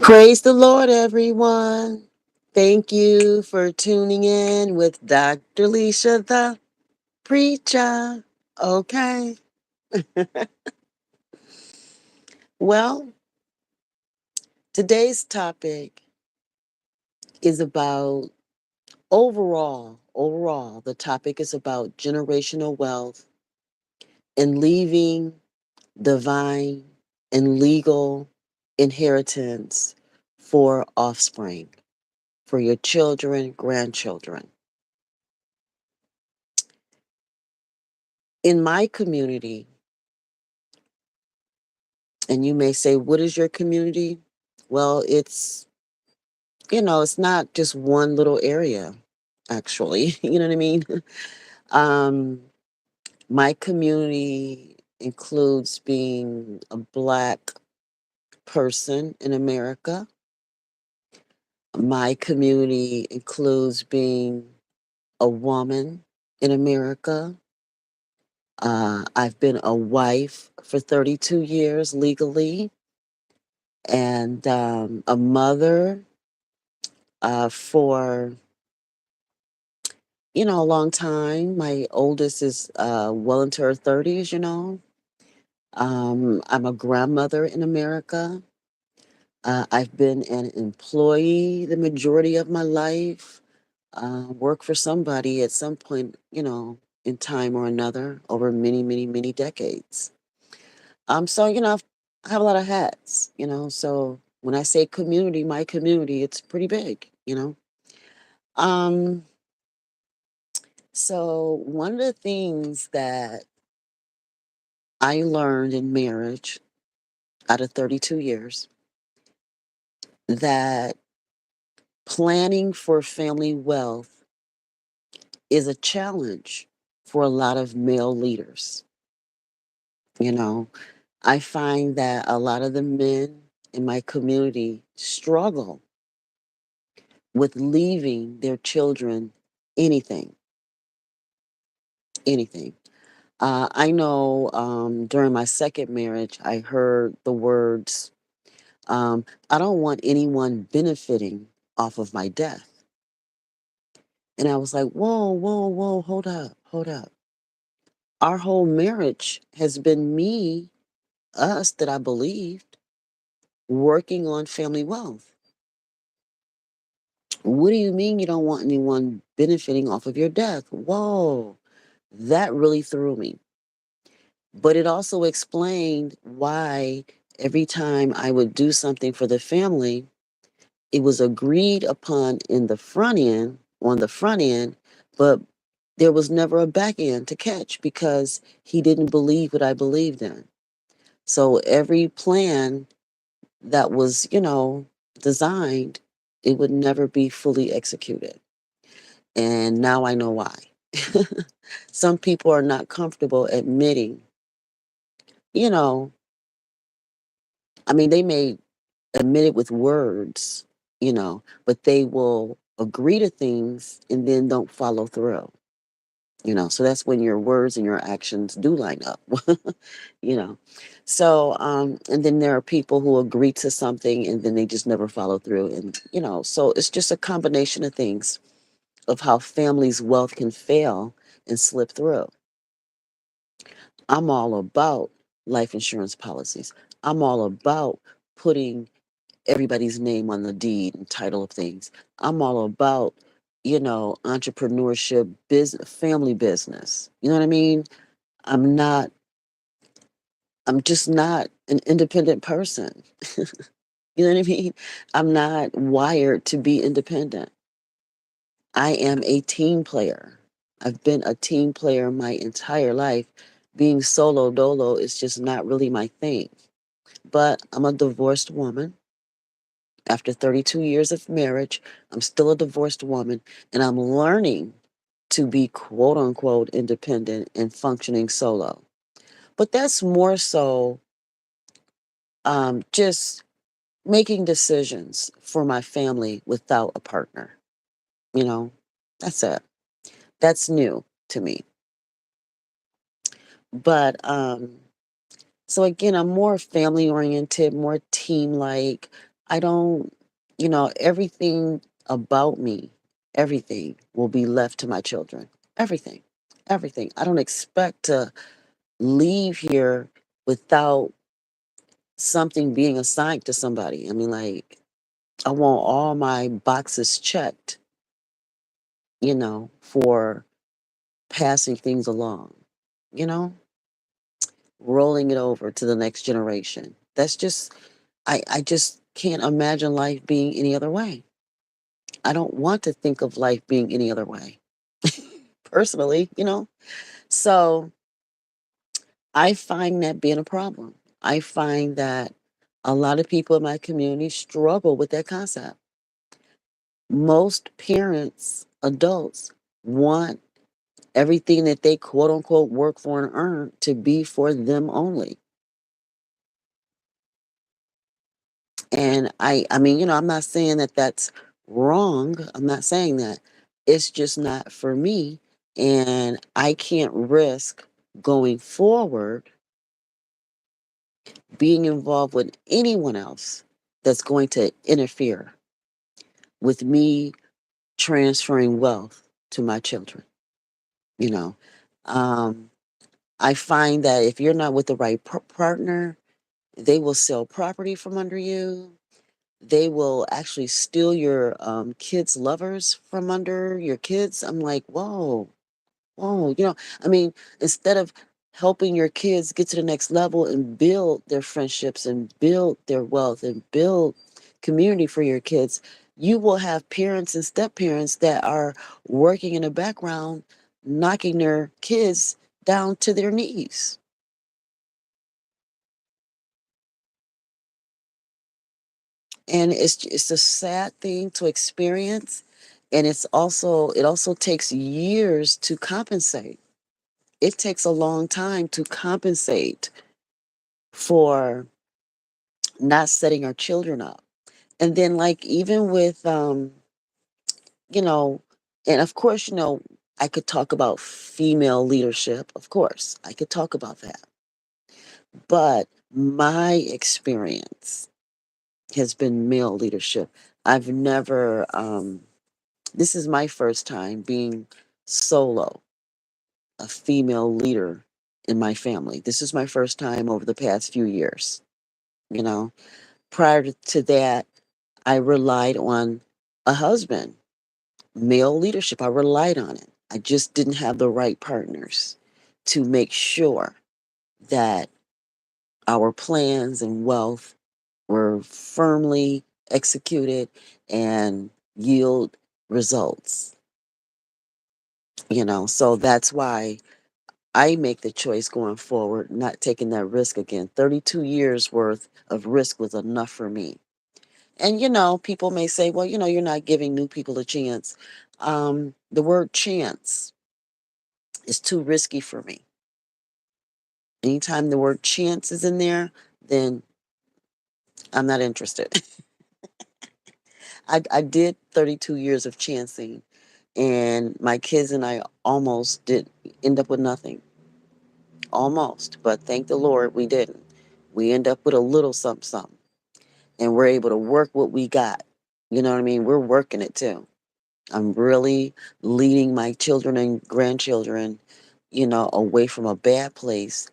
Praise the Lord, everyone. Thank you for tuning in with Dr. Leisha, the preacher. Okay. Well, today's topic is about the topic is about generational wealth and leaving divine and legal inheritance for offspring, for your children, grandchildren. In my community, and you may say, what is your community? Well, it's not just one little area, actually. You know what I mean? Um, my community includes being a Black person in America. My community includes being a woman in America. I've been a wife for 32 years legally, and a mother for a long time. My oldest is well into her 30s. I'm a grandmother in America. I've been an employee the majority of my life. Worked for somebody at some point, in time or another over many, many, many decades. So, I have a lot of hats. So when I say community, my community, it's pretty big. Um, so one of the things that I learned in marriage out of 32 years that planning for family wealth is a challenge for a lot of male leaders. You know, I find that a lot of the men in my community struggle with leaving their children anything, anything. I know during my second marriage, I heard the words, I don't want anyone benefiting off of my death. And I was like, whoa, whoa, whoa, hold up, hold up. Our whole marriage has been us that I believed, working on family wealth. What do you mean you don't want anyone benefiting off of your death? Whoa, that really threw me. But it also explained why every time I would do something for the family, it was agreed upon on the front end, but there was never a back end to catch because he didn't believe what I believed in. So every plan that was, designed, it would never be fully executed. And now I know why. Some people are not comfortable admitting, you know, I mean, they may admit it with words, but they will agree to things and then don't follow through. So that's when your words and your actions do line up. you know so and then there are people who agree to something and then they just never follow through, and so it's just a combination of things of how families' wealth can fail and slip through. I'm all about life insurance policies. I'm all about putting everybody's name on the deed and title of things. I'm all about entrepreneurship, business, family business. You know what I mean? I'm not I'm just not an independent person. You know what I mean? I'm not wired to be independent. I am a team player. I've been a team player my entire life. Being solo dolo is just not really my thing. But I'm a divorced woman. After 32 years of marriage, I'm still a divorced woman, and I'm learning to be quote unquote independent and functioning solo. But that's more so just making decisions for my family without a partner. You know, that's it. That's new to me. But so again, I'm more family oriented, more team like. I don't, everything about me, everything will be left to my children. Everything. Everything. I don't expect to leave here without something being assigned to somebody. I mean, like, I want all my boxes checked, for passing things along, you know, rolling it over to the next generation. That's just, I just can't imagine life being any other way. I don't want to think of life being any other way, personally. So I find that being a problem. I find that a lot of people in my community struggle with that concept. Most parents, adults, want everything that they quote unquote work for and earn to be for them only. And I mean, I'm not saying that that's wrong. I'm not saying that. It's just not for me. And I can't risk going forward being involved with anyone else that's going to interfere with me transferring wealth to my children. You know, um, I find that if you're not with the right partner, they will sell property from under you. They will actually steal your kids' lovers from under your kids. I'm like, whoa, whoa. I mean, instead of helping your kids get to the next level and build their friendships and build their wealth and build community for your kids, you will have parents and step parents that are working in the background, knocking their kids down to their knees. And it's a sad thing to experience, and it also takes years to compensate. It takes a long time to compensate for not setting our children up. And then, like, even with you know and of course, I could talk about female leadership. Of course I could talk about that, but my experience has been male leadership. I've never This is my first time being solo, a female leader in my family. This is my first time over the past few years. You know, prior to that, I relied on a husband, male leadership. I relied on it. I just didn't have the right partners to make sure that our plans and wealth were firmly executed and yield results. So that's why I make the choice going forward, not taking that risk again. 32 years worth of risk was enough for me. And, people may say, well, you're not giving new people a chance. The word chance is too risky for me. Anytime the word chance is in there, then I'm not interested. I did 32 years of chancing, and my kids and I almost did end up with nothing. Almost. But thank the Lord we didn't. We end up with a little something, something. And we're able to work what we got. You know what I mean? We're working it too. I'm really leading my children and grandchildren, away from a bad place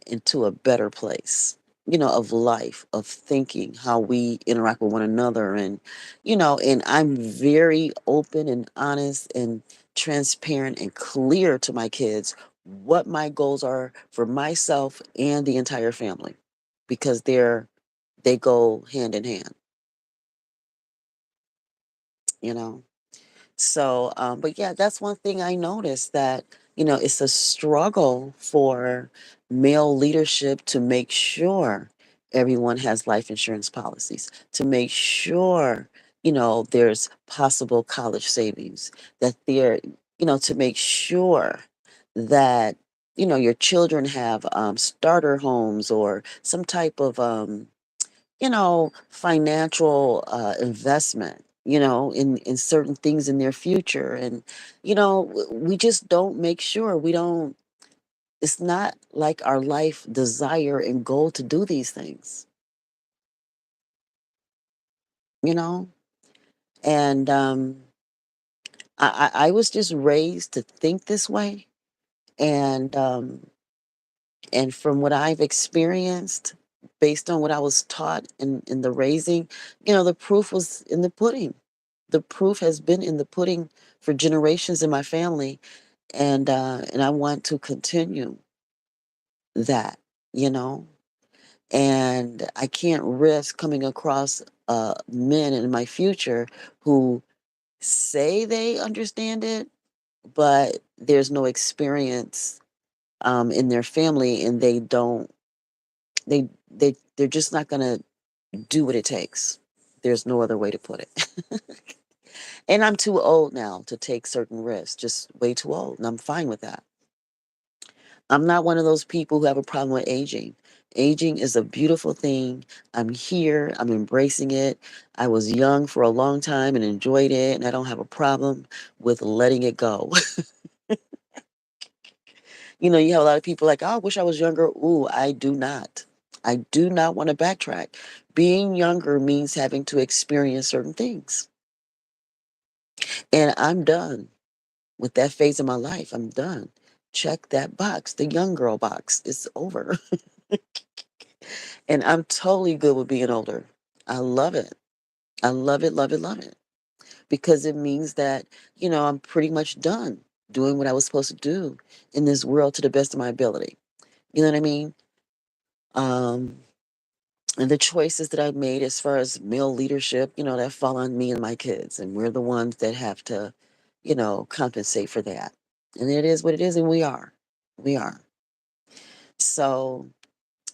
into a better place, of life, of thinking, how we interact with one another. And I'm very open and honest and transparent and clear to my kids what my goals are for myself and the entire family, because they go hand in hand, you know. So, but yeah, that's one thing I noticed, that, it's a struggle for male leadership to make sure everyone has life insurance policies, to make sure, there's possible college savings, that to make sure that, your children have starter homes or some type of, financial investment, in certain things in their future. And, we just don't make sure. We don't, it's not like our life desire and goal to do these things. you know? And I was just raised to think this way. And and from what I've experienced, based on what I was taught in the raising, the proof was in the pudding. The proof has been in the pudding for generations in my family, and I want to continue that, you know. And I can't risk coming across men in my future who say they understand it, but there's no experience in their family, and they don't. They're just not gonna do what it takes. There's no other way to put it. And I'm too old now to take certain risks. Just way too old, and I'm fine with that. I'm not one of those people who have a problem with aging. Aging is a beautiful thing. I'm here. I'm embracing it. I was young for a long time and enjoyed it, and I don't have a problem with letting it go. You have a lot of people like, oh, I wish I was younger. Ooh, I do not. I do not want to backtrack. Being younger means having to experience certain things. And I'm done with that phase of my life. I'm done. Check that box, the young girl box. It's over. And I'm totally good with being older. I love it. I love it, love it, love it. Because it means that, I'm pretty much done doing what I was supposed to do in this world to the best of my ability. You know what I mean? Um, and the choices that I've made as far as male leadership, that fall on me and my kids. And we're the ones that have to, compensate for that. And it is what it is, and we are. We are. So,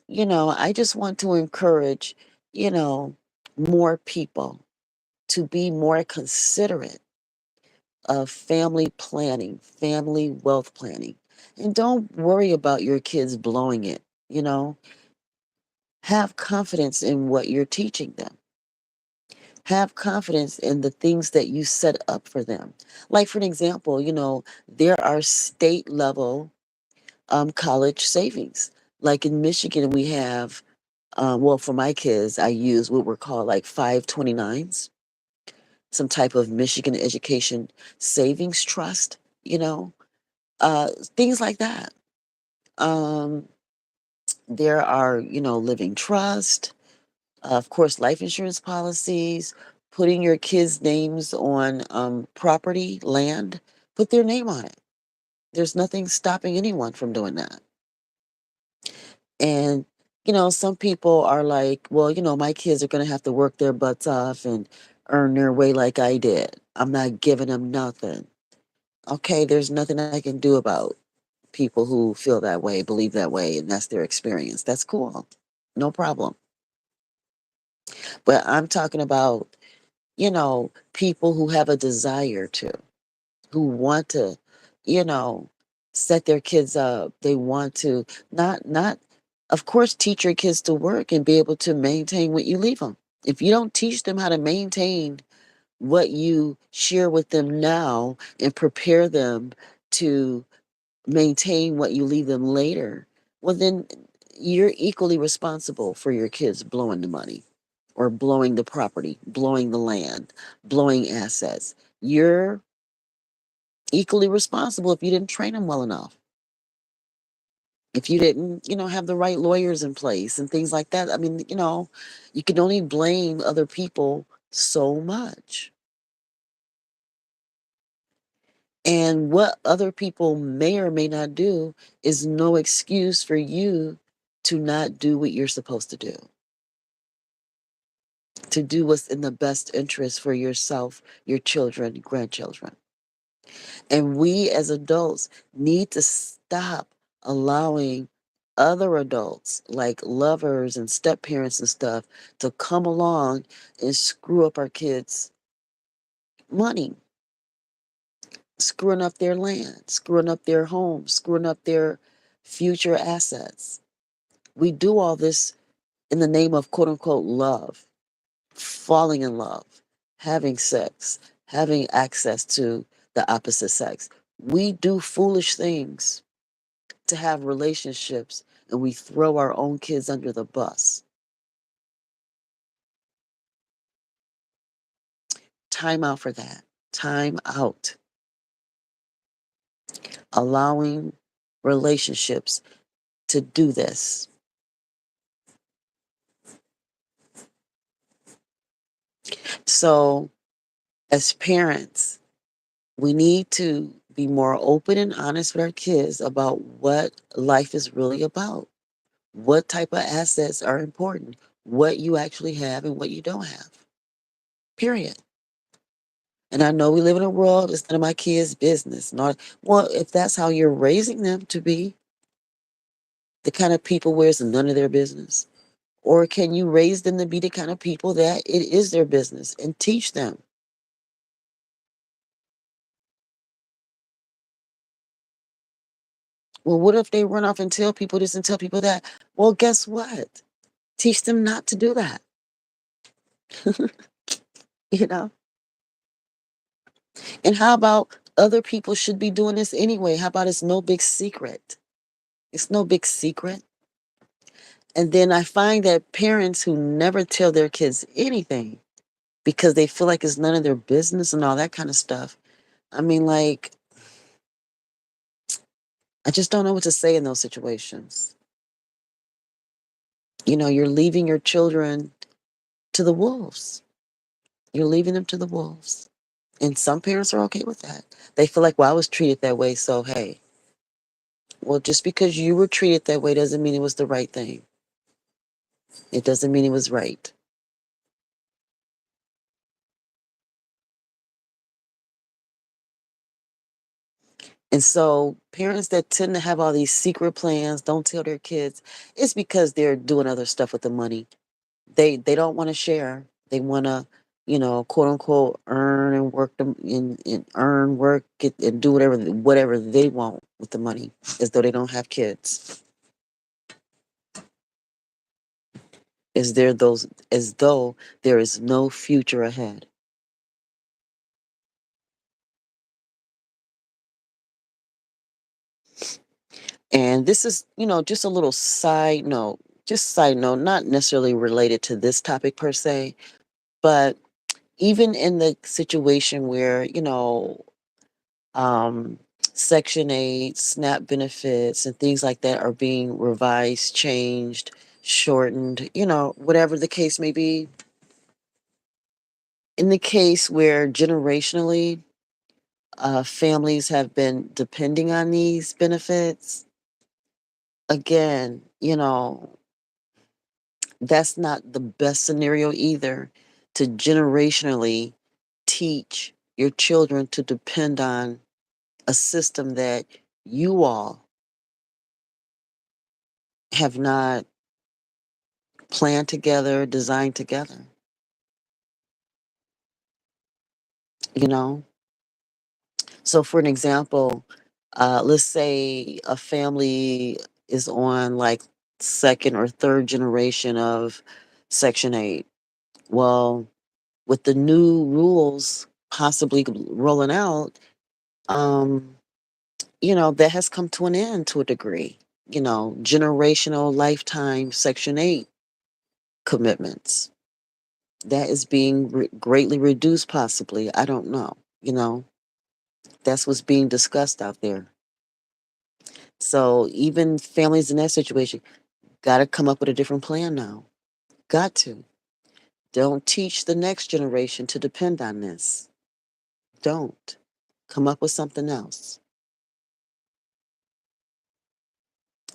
I just want to encourage, you know, more people to be more considerate of family planning, family wealth planning. And don't worry about your kids blowing it, you know. Have confidence in what you're teaching them. Have confidence in the things that you set up for them. Like, for an example, there are state level college savings. Like in Michigan, we have, well, for my kids, I use what were called like 529s, some type of Michigan Education Savings Trust, you know, uh, things like that. Um, there are, living trust, of course, life insurance policies, putting your kids' names on property, land, put their name on it. There's nothing stopping anyone from doing that. And, some people are like, well, my kids are going to have to work their butts off and earn their way like I did. I'm not giving them nothing. Okay, there's nothing I can do about people who feel that way, believe that way, and that's their experience. That's cool. No problem. But I'm talking about, people who have a desire to, who want to, you know, set their kids up. They want to not of course teach your kids to work and be able to maintain what you leave them. If you don't teach them how to maintain what you share with them now and prepare them to maintain what you leave them later, well, then you're equally responsible for your kids blowing the money or blowing the property, blowing the land, blowing assets. You're equally responsible if you didn't train them well enough. If you didn't, have the right lawyers in place and things like that. I mean, you can only blame other people so much. And what other people may or may not do is no excuse for you to not do what you're supposed to do what's in the best interest for yourself, your children, grandchildren. And we as adults need to stop allowing other adults, like lovers and step parents and stuff, to come along and screw up our kids' money, screwing up their land, screwing up their homes, screwing up their future assets. We do all this in the name of quote unquote love, falling in love, having sex, having access to the opposite sex. We do foolish things to have relationships, and we throw our own kids under the bus. Time out for that. Time out. Allowing relationships to do this. So, as parents, we need to be more open and honest with our kids about what life is really about. What type of assets are important, what you actually have and what you don't have. Period. And I know we live in a world, it's none of my kids' business. Not well, if that's how you're raising them to be, the kind of people where it's none of their business. Or can you raise them to be the kind of people that it is their business and teach them? Well, what if they run off and tell people this and tell people that? Well, guess what? Teach them not to do that. you know? And how about other people should be doing this anyway? How about it's no big secret? It's no big secret. And then I find that parents who never tell their kids anything because they feel like it's none of their business and all that kind of stuff. I mean, like, I just don't know what to say in those situations. You're leaving your children to the wolves. You're leaving them to the wolves. And some parents are okay with that. They feel like, well, I was treated that way, so hey. Well, just because you were treated that way doesn't mean it was the right thing. It doesn't mean it was right. And so parents that tend to have all these secret plans, don't tell their kids, it's because they're doing other stuff with the money. They don't want to share. They want to, quote unquote, earn and work them and earn, work, get and do whatever they want with the money, as though they don't have kids. As though there is no future ahead. And this is, just a little side note, not necessarily related to this topic per se, but even in the situation where, um, Section 8, SNAP benefits, and things like that are being revised, changed, shortened, whatever the case may be. In the case where generationally families have been depending on these benefits, again, that's not the best scenario either, to generationally teach your children to depend on a system that you all have not planned together, designed together. You know? So, for an example, let's say a family is on like second or third generation of Section 8. Well, with the new rules possibly rolling out, um, that has come to an end to a degree. Generational lifetime Section 8 commitments. That is being greatly reduced, possibly. I don't know. That's what's being discussed out there. So even families in that situation got to come up with a different plan now. Got to. Don't teach the next generation to depend on this. Don't. Come up with something else.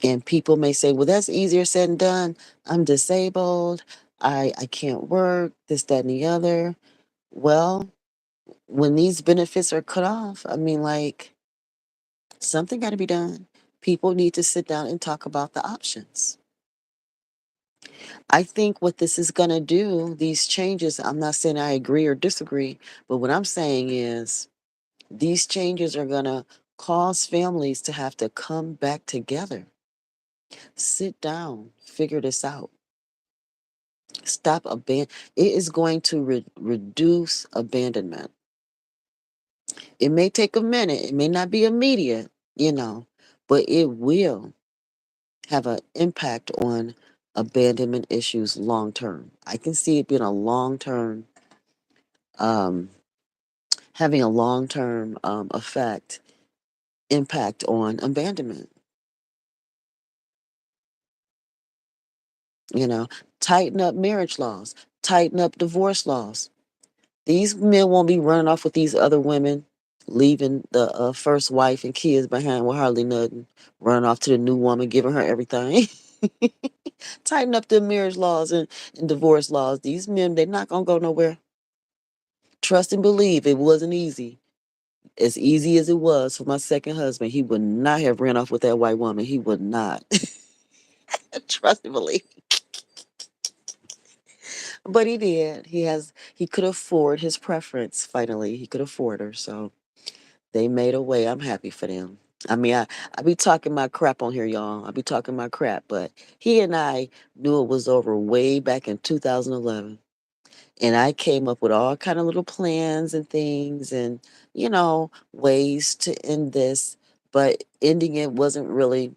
And people may say, well, that's easier said than done. I'm disabled. I can't work, this, that, and the other. Well, when these benefits are cut off, I mean, like, something got to be done. People need to sit down and talk about the options. I think what this is going to do, these changes, I'm not saying I agree or disagree, but what I'm saying is these changes are going to cause families to have to come back together. Sit down, figure this out. Stop it is going to reduce abandonment. It may take a minute, it may not be immediate, but it will have an impact on abandonment issues long term. I can see it being a long term having a long term impact on abandonment. You know, tighten up marriage laws, tighten up divorce laws. These men won't be running off with these other women, leaving the first wife and kids behind with hardly nothing, running off to the new woman, giving her everything. Tighten up the marriage laws and divorce laws. These men, they're not going to go nowhere. Trust and believe it wasn't easy. As easy as it was for my second husband, he would not have ran off with that white woman. He would not. Trust and believe. But he did. He could afford his preference finally. He could afford her. So they made a way. I'm happy for them. I mean, I be talking my crap on here, y'all. I be talking my crap, but he and I knew it was over way back in 2011. And I came up with all kind of little plans and things and, ways to end this. But ending it wasn't really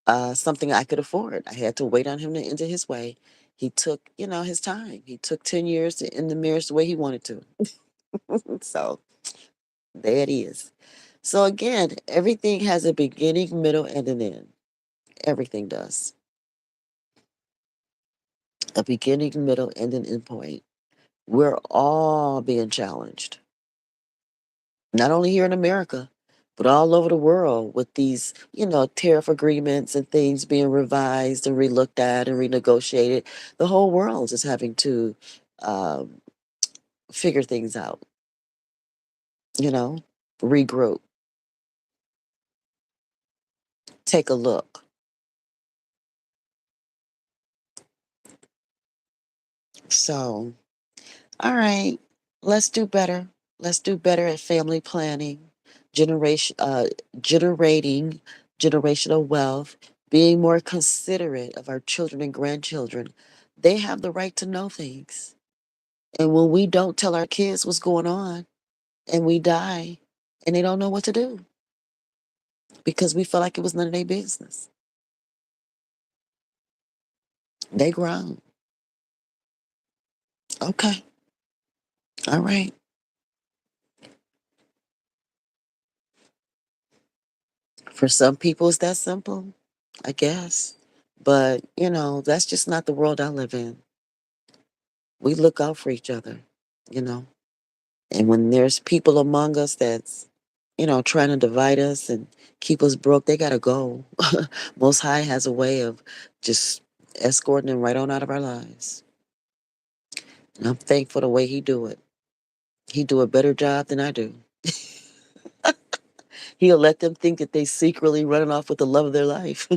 something I could afford. I had to wait on him to end it his way. He took, his time. He took 10 years to end the marriage the way he wanted to. So there it is. So again, everything has a beginning, middle, and an end. Everything does. A beginning, middle, and an end point. We're all being challenged, not only here in America, but all over the world with these, tariff agreements and things being revised and relooked at and renegotiated. The whole world is having to um, figure things out, you know, regroup, take a look. So, all right, let's do better. Let's do better at family planning, generation, generating generational wealth, being more considerate of our children and grandchildren. They have the right to know things. And when we don't tell our kids what's going on and we die and they don't know what to do because we feel like it was none of their business. They grown. Okay. All right. For some people, it's that simple, I guess. But, that's just not the world I live in. We look out for each other, you know. And when there's people among us that's, trying to divide us and keep us broke, they got to go. Most High has a way of just escorting them right on out of our lives. And I'm thankful the way he do it. He do a better job than I do. He'll let them think that they secretly running off with the love of their life.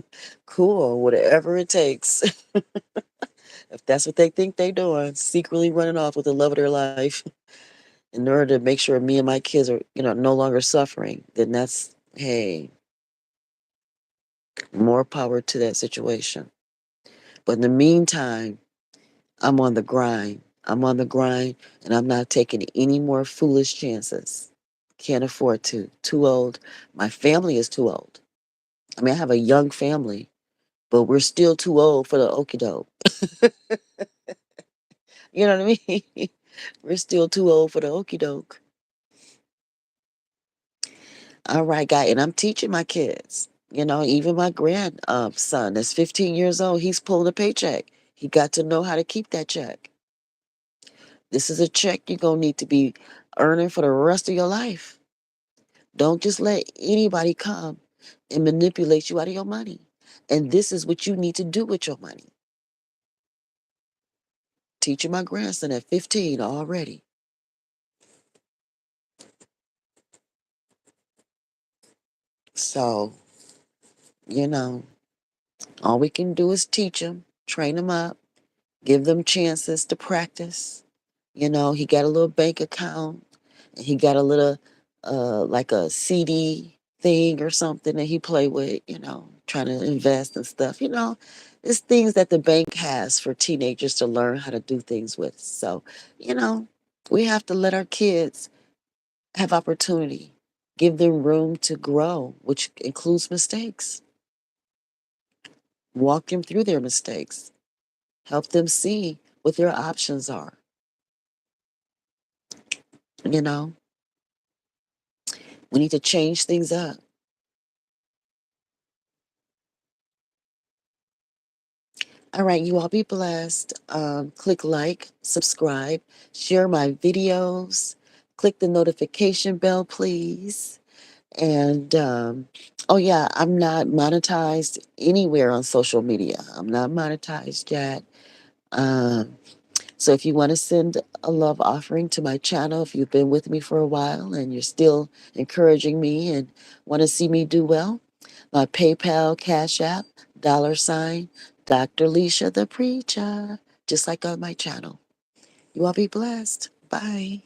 Cool, whatever it takes. If that's what they think they doing, secretly running off with the love of their life in order to make sure me and my kids are, no longer suffering, then that's, hey, more power to that situation. But in the meantime, I'm on the grind. I'm on the grind and I'm not taking any more foolish chances. Can't afford to. Too old. My family is too old. I mean, I have a young family, but we're still too old for the okie doke. You know what I mean? We're still too old for the okie doke. All right, guy. And I'm teaching my kids. Even my grandson that's 15 years old, he's pulling a paycheck. He got to know how to keep that check. This is a check you're going to need to be earning for the rest of your life. Don't just let anybody come and manipulate you out of your money. And this is what you need to do with your money. Teaching my grandson at 15 already. So, you know, all we can do is teach them, train them up, give them chances to practice. He got a little bank account and he got a little, like a CD thing or something that he play with, trying to invest and stuff. It's things that the bank has for teenagers to learn how to do things with. So, you know, we have to let our kids have opportunity, give them room to grow, which includes mistakes. Walk them through their mistakes, help them see what their options are, you know. We need to change things up. All right, you all be blessed. Click like, subscribe, share my videos, click the notification bell, please. And oh, yeah, I'm not monetized anywhere on social media. I'm not monetized yet. Um, so if you want to send a love offering to my channel, if you've been with me for a while and you're still encouraging me and want to see me do well, my PayPal, Cash App, $ Dr. Leisha the Preacher, just like on my channel. You all be blessed. Bye.